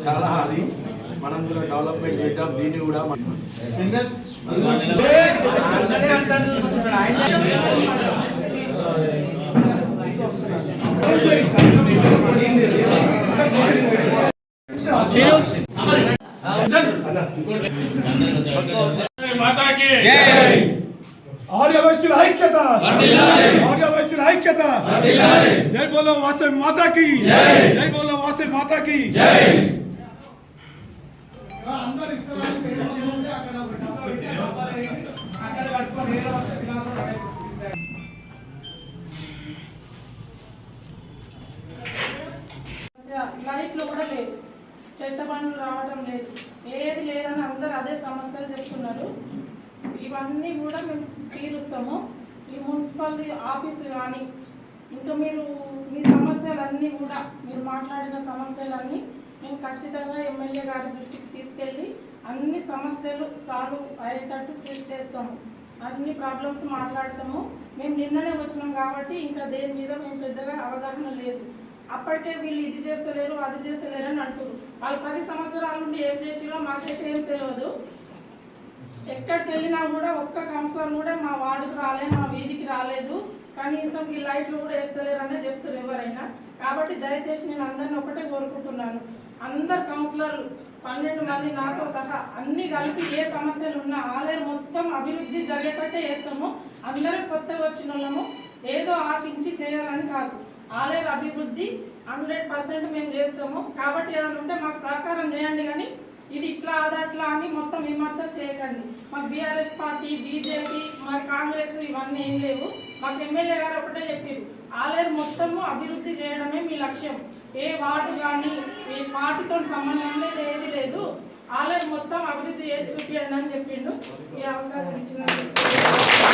చాలా అది మనం కూడా డెవలప్మెంట్ చేద్దాం దీన్ని కూడా आर्यवैश्य ऐक्यता आर्यवैश्य ऐक्यता जय बोलो वासे माता की जय बोलो वासे माता की जय లైట్లు కూడా లేవు, చెత్త బండ్లు రావడం లేదు, ఏది లేదని అందరూ అదే సమస్యలు చెప్తున్నారు. ఇవన్నీ కూడా మేము తీరుస్తాము. ఈ మున్సిపాలిటీ ఆఫీసు కానీ ఇంకా మీరు మీ సమస్యలన్నీ కూడా మీరు మాట్లాడిన సమస్యలన్నీ మేము ఖచ్చితంగా ఎమ్మెల్యే గారి దృష్టికి తీసుకెళ్ళి అన్ని సమస్యలు సాల్వ్ అయ్యేటట్టు చేస్తాము. అన్ని ప్రాబ్లమ్స్ మాట్లాడతాము. మేము నిన్ననే వచ్చినాం కాబట్టి ఇంకా దేని మీద మేము పెద్దగా అవగాహన లేదు. అప్పటికే వీళ్ళు ఇది చేస్తలేరు అది చేస్తలేరు అని అంటారు. వాళ్ళు 10 సంవత్సరాల నుండి ఏం చేసిరో మాకైతే ఏం తెలియదు. ఎక్కడికి వెళ్ళినా కూడా ఒక్క కౌన్సిలర్ కూడా మా వార్డుకు రాలేదు, మా వీధికి రాలేదు, కనీసం ఈ లైట్లు కూడా వేస్తలేరనే చెప్తారు ఎవరైనా. కాబట్టి దయచేసి నేను అందరిని ఒకటే కోరుకుంటున్నాను, అందరు కౌన్సిలర్లు 12 మంది నాతో సహా అన్ని కలిపి ఏ సమస్యలు ఉన్నా ఆలయం మొత్తం అభివృద్ధి జరిగేటట్టే చేస్తాము. అందరూ కొత్తగా వచ్చిన వాళ్ళము ఏదో ఆశించి చేయాలని కాదు, ఆలయ అభివృద్ధి 100% మేము చేస్తాము. కాబట్టి ఏదైనా ఉంటే మాకు సహకారం చేయండి, కానీ ఇది ఇట్లా అదట్లా అని మొత్తం విమర్శలు చేయకండి. మాకు బీఆర్ఎస్ పార్టీ, బీజేపీ, మా కాంగ్రెస్ ఇవన్నీ ఏం లేవు. మాకు ఎమ్మెల్యే గారు ఒకటే చెప్పారు, ఆలయం మొత్తము అభివృద్ధి చేయడమే మీ లక్ష్యం. ఏ వార్డు కానీ ఏ పార్టీతో సంబంధం లేదు, ఏది లేదు, ఆలయం మొత్తం అభివృద్ధి చేసి చూపించండి అని చెప్పిండు. ఈ అవకాశం ఇచ్చిన